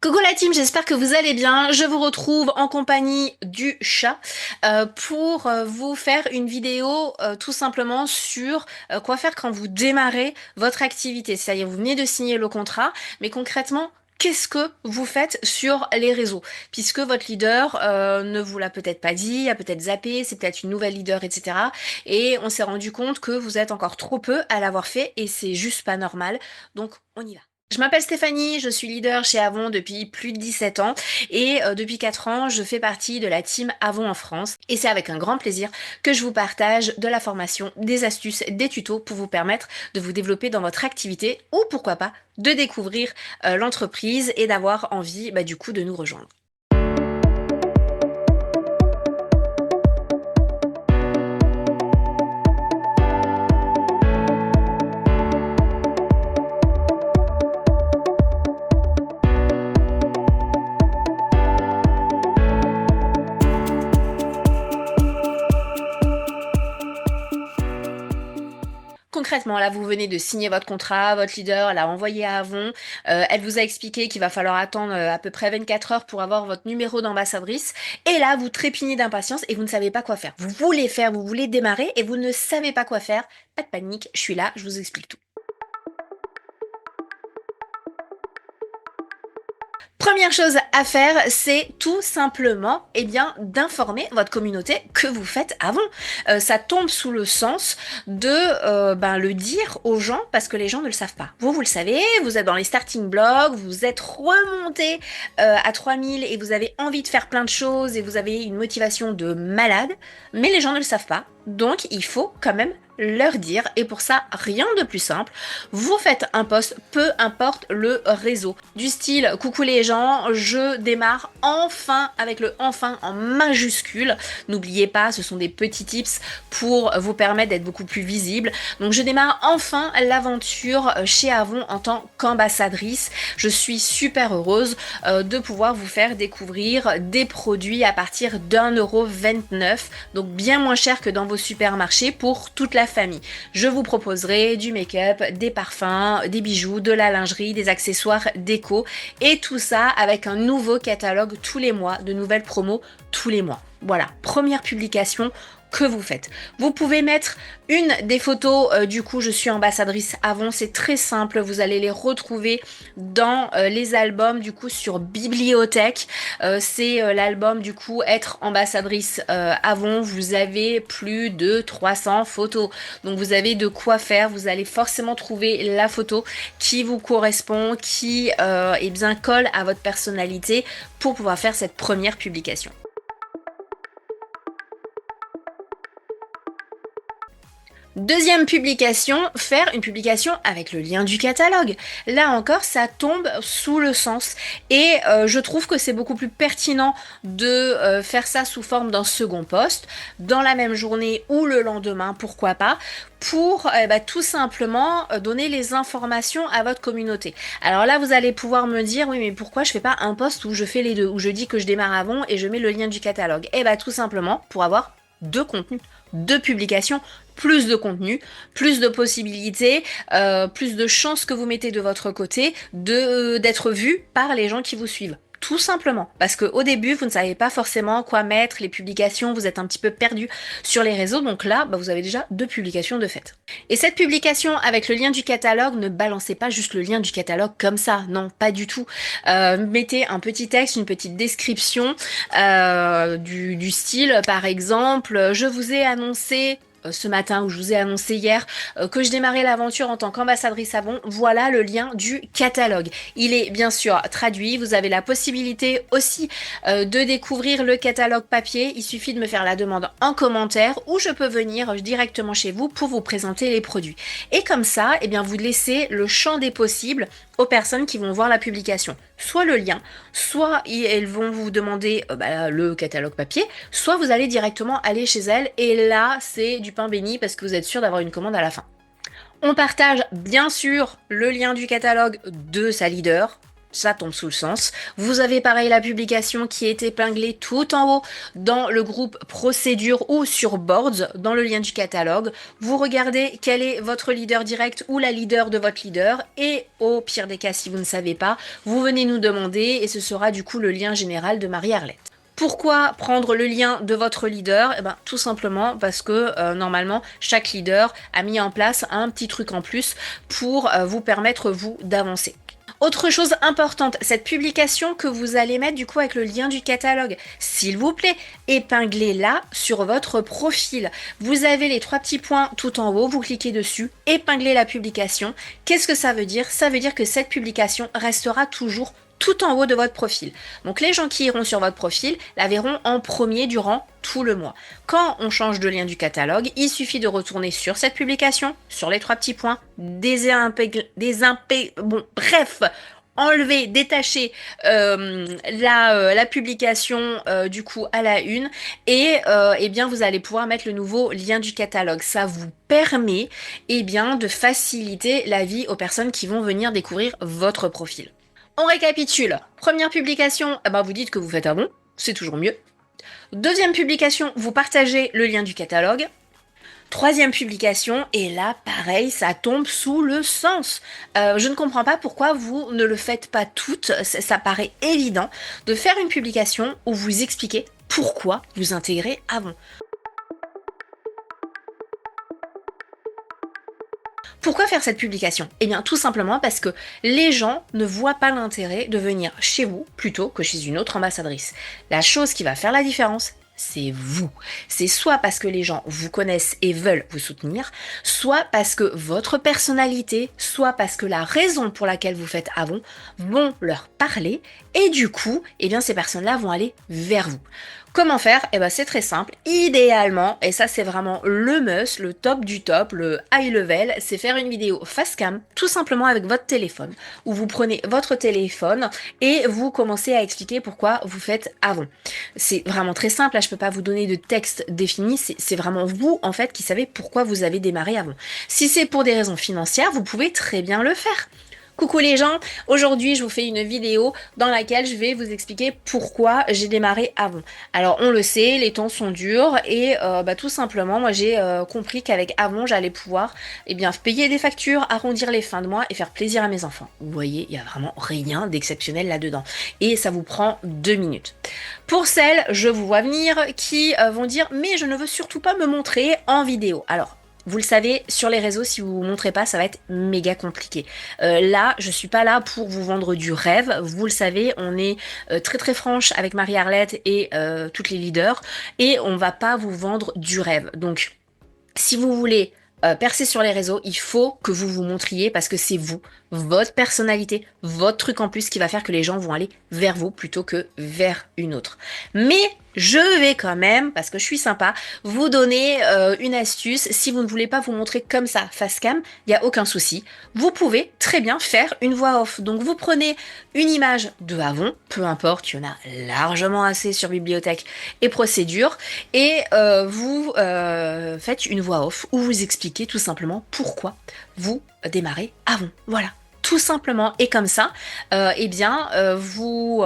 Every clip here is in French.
Coucou la team, j'espère que vous allez bien. Je vous retrouve en compagnie du chat pour vous faire une vidéo tout simplement sur quoi faire quand vous démarrez votre activité. C'est-à-dire vous venez de signer le contrat, mais concrètement, qu'est-ce que vous faites sur les réseaux? Puisque votre leader ne vous l'a peut-être pas dit, a peut-être zappé, c'est peut-être une nouvelle leader, etc. Et on s'est rendu compte que vous êtes encore trop peu à l'avoir fait et c'est juste pas normal. Donc on y va. Je m'appelle Stéphanie, je suis leader chez Avon depuis plus de 17 ans et depuis 4 ans, je fais partie de la team Avon en France et c'est avec un grand plaisir que je vous partage de la formation, des astuces, des tutos pour vous permettre de vous développer dans votre activité ou pourquoi pas de découvrir l'entreprise et d'avoir envie du coup de nous rejoindre. Concrètement, là, vous venez de signer votre contrat, votre leader l'a envoyé à Avon, elle vous a expliqué qu'il va falloir attendre à peu près 24 heures pour avoir votre numéro d'ambassadrice, et là, vous trépignez d'impatience et vous ne savez pas quoi faire. Vous voulez faire, vous voulez démarrer et vous ne savez pas quoi faire. Pas de panique, je suis là, je vous explique tout. Première chose à faire, c'est tout simplement, d'informer votre communauté que vous faites avant. Ça tombe sous le sens de le dire aux gens parce que les gens ne le savent pas. Vous le savez, vous êtes dans les starting blocks, vous êtes remonté à 3000 et vous avez envie de faire plein de choses et vous avez une motivation de malade, mais les gens ne le savent pas. Donc, il faut quand même leur dire, et pour ça, rien de plus simple, vous faites un post, peu importe le réseau, du style coucou les gens, je démarre enfin avec le enfin en majuscule. N'oubliez pas, ce sont des petits tips pour vous permettre d'être beaucoup plus visible. Donc je démarre enfin l'aventure chez Avon en tant qu'ambassadrice. Je suis super heureuse de pouvoir vous faire découvrir des produits à partir d'1,29€, donc bien moins cher que dans vos supermarchés pour toute la famille. Je vous proposerai du make-up, des parfums, des bijoux, de la lingerie, des accessoires déco et tout ça avec un nouveau catalogue tous les mois, de nouvelles promos tous les mois. Voilà, première publication que vous faites. Vous pouvez mettre une des photos du coup je suis ambassadrice Avon, c'est très simple, vous allez les retrouver dans les albums du coup sur Bibliothèque. C'est l'album du coup être ambassadrice Avon, vous avez plus de 300 photos. Donc vous avez de quoi faire, vous allez forcément trouver la photo qui vous correspond, qui colle à votre personnalité pour pouvoir faire cette première publication. Deuxième publication, faire une publication avec le lien du catalogue. Là encore, ça tombe sous le sens et je trouve que c'est beaucoup plus pertinent de faire ça sous forme d'un second post, dans la même journée ou le lendemain, pourquoi pas, pour tout simplement donner les informations à votre communauté. Alors là, vous allez pouvoir me dire, oui, mais pourquoi je fais pas un post où je fais les deux, où je dis que je démarre avant et je mets le lien du catalogue? Tout simplement pour avoir deux contenus, deux publications, plus de contenu, plus de possibilités, plus de chances que vous mettez de votre côté d'être vu par les gens qui vous suivent. Tout simplement. Parce qu'au début, vous ne savez pas forcément quoi mettre, les publications, vous êtes un petit peu perdu sur les réseaux. Donc là, vous avez déjà deux publications de fait. Et cette publication avec le lien du catalogue, ne balancez pas juste le lien du catalogue comme ça. Non, pas du tout. Mettez un petit texte, une petite description du style, par exemple, je vous ai annoncé ce matin ou je vous ai annoncé hier que je démarrais l'aventure en tant qu'ambassadrice Avon, voilà le lien du catalogue. Il est bien sûr traduit, vous avez la possibilité aussi de découvrir le catalogue papier, il suffit de me faire la demande en commentaire ou je peux venir directement chez vous pour vous présenter les produits. Et comme ça, vous laissez le champ des possibles aux personnes qui vont voir la publication. Soit le lien, soit elles vont vous demander le catalogue papier, soit vous allez directement aller chez elles et là c'est du pain béni parce que vous êtes sûr d'avoir une commande à la fin. On partage bien sûr le lien du catalogue de sa leader. ça tombe sous le sens. Vous avez pareil la publication qui est épinglée tout en haut dans le groupe procédure ou sur Boards, dans le lien du catalogue. Vous regardez quel est votre leader direct ou la leader de votre leader et au pire des cas, si vous ne savez pas, vous venez nous demander et ce sera du coup le lien général de Marie-Arlette. Pourquoi prendre le lien de votre leader? Eh ben, tout simplement parce que normalement, chaque leader a mis en place un petit truc en plus pour vous permettre, vous, d'avancer. Autre chose importante, cette publication que vous allez mettre du coup avec le lien du catalogue, s'il vous plaît, épinglez-la sur votre profil. Vous avez les 3 petits points tout en haut, vous cliquez dessus, épinglez la publication. Qu'est-ce que ça veut dire? Ça veut dire que cette publication restera toujours tout en haut de votre profil. Donc les gens qui iront sur votre profil la verront en premier durant tout le mois. Quand on change de lien du catalogue, il suffit de retourner sur cette publication, sur les 3 petits points, enlever, détacher la publication du coup à la une et eh bien vous allez pouvoir mettre le nouveau lien du catalogue. Ça vous permet eh bien de faciliter la vie aux personnes qui vont venir découvrir votre profil. On récapitule. Première publication, eh ben vous dites que vous faites un bon, c'est toujours mieux. Deuxième publication, vous partagez le lien du catalogue. Troisième publication, et là, pareil, ça tombe sous le sens. Je ne comprends pas pourquoi vous ne le faites pas toutes. Ça paraît évident de faire une publication où vous expliquez pourquoi vous intégrez Avon. Pourquoi faire cette publication? Eh bien tout simplement parce que les gens ne voient pas l'intérêt de venir chez vous plutôt que chez une autre ambassadrice. La chose qui va faire la différence, c'est vous. C'est soit parce que les gens vous connaissent et veulent vous soutenir, soit parce que votre personnalité, soit parce que la raison pour laquelle vous faites Avon vont leur parler et du coup, eh bien ces personnes-là vont aller vers vous. Comment faire? Eh ben c'est très simple. Idéalement, et ça c'est vraiment le must, le top du top, le high level, c'est faire une vidéo face cam, tout simplement avec votre téléphone, où vous prenez votre téléphone et vous commencez à expliquer pourquoi vous faites Avon. C'est vraiment très simple, là je peux pas vous donner de texte défini, c'est vraiment vous en fait qui savez pourquoi vous avez démarré Avon. Si c'est pour des raisons financières, vous pouvez très bien le faire. Coucou les gens, aujourd'hui je vous fais une vidéo dans laquelle je vais vous expliquer pourquoi j'ai démarré Avon. Alors on le sait, les temps sont durs et tout simplement moi j'ai compris qu'avec Avon j'allais pouvoir payer des factures, arrondir les fins de mois et faire plaisir à mes enfants. Vous voyez, il n'y a vraiment rien d'exceptionnel là-dedans et ça vous prend 2 minutes. Pour celles, je vous vois venir, qui vont dire mais je ne veux surtout pas me montrer en vidéo. Alors vous le savez, sur les réseaux, si vous ne vous montrez pas, ça va être méga compliqué. Là, je suis pas là pour vous vendre du rêve. Vous le savez, on est très très franche avec Marie-Arlette et toutes les leaders. Et on va pas vous vendre du rêve. Donc, si vous voulez percer sur les réseaux, il faut que vous vous montriez parce que c'est vous, votre personnalité, votre truc en plus qui va faire que les gens vont aller vers vous plutôt que vers une autre. Mais je vais quand même, parce que je suis sympa, vous donner une astuce. Si vous ne voulez pas vous montrer comme ça, face cam, il n'y a aucun souci. Vous pouvez très bien faire une voix off. Donc vous prenez une image de Avon, peu importe, il y en a largement assez sur Bibliothèque et Procédure, et vous faites une voix off où vous expliquez tout simplement pourquoi vous démarrez Avon. Voilà. Tout simplement, et comme ça, vous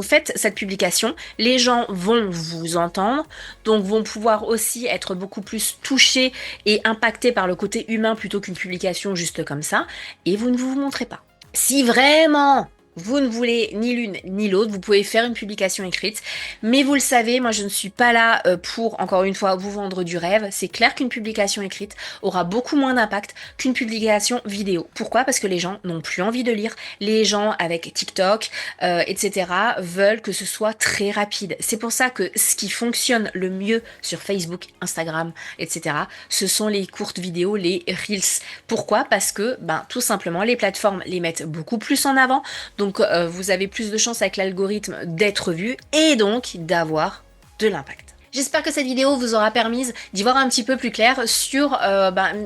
faites cette publication, les gens vont vous entendre, donc vont pouvoir aussi être beaucoup plus touchés et impactés par le côté humain plutôt qu'une publication juste comme ça, et vous ne vous montrez pas. Si vraiment vous ne voulez ni l'une ni l'autre, vous pouvez faire une publication écrite, mais vous le savez, moi je ne suis pas là pour, encore une fois, vous vendre du rêve. C'est clair qu'une publication écrite aura beaucoup moins d'impact qu'une publication vidéo. Pourquoi? Parce que les gens n'ont plus envie de lire, les gens avec TikTok, etc. veulent que ce soit très rapide. C'est pour ça que ce qui fonctionne le mieux sur Facebook, Instagram, etc., ce sont les courtes vidéos, les Reels. Pourquoi? Parce que, tout simplement, les plateformes les mettent beaucoup plus en avant, donc vous avez plus de chances avec l'algorithme d'être vu et donc d'avoir de l'impact. J'espère que cette vidéo vous aura permis d'y voir un petit peu plus clair sur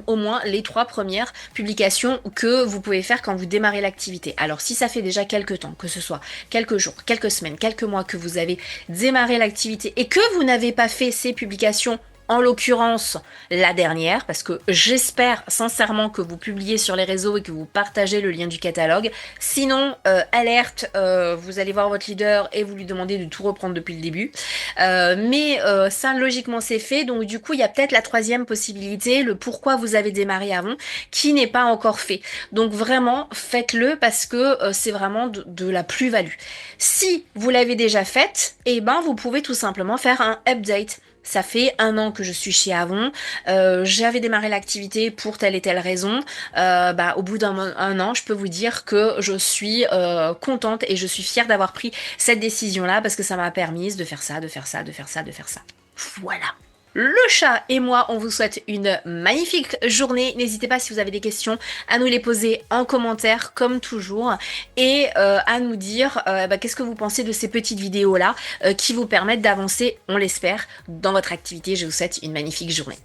au moins les 3 premières publications que vous pouvez faire quand vous démarrez l'activité. Alors si ça fait déjà quelques temps, que ce soit quelques jours, quelques semaines, quelques mois que vous avez démarré l'activité et que vous n'avez pas fait ces publications En l'occurrence, la dernière, parce que j'espère sincèrement que vous publiez sur les réseaux et que vous partagez le lien du catalogue. Sinon, alerte, vous allez voir votre leader et vous lui demandez de tout reprendre depuis le début. Mais ça, logiquement, c'est fait. Donc, du coup, il y a peut-être la troisième possibilité, le pourquoi vous avez démarré avant, qui n'est pas encore fait. Donc, vraiment, faites-le parce que c'est vraiment de la plus-value. Si vous l'avez déjà faite, eh ben, vous pouvez tout simplement faire un update. Ça fait 1 an que je suis chez Avon. J'avais démarré l'activité pour telle et telle raison. Au bout d'un an, je peux vous dire que je suis contente et je suis fière d'avoir pris cette décision-là parce que ça m'a permis de faire ça, de faire ça, de faire ça, de faire ça. Voilà. Le chat et moi, on vous souhaite une magnifique journée. N'hésitez pas si vous avez des questions à nous les poser en commentaire comme toujours et à nous dire qu'est-ce que vous pensez de ces petites vidéos-là qui vous permettent d'avancer, on l'espère, dans votre activité. Je vous souhaite une magnifique journée.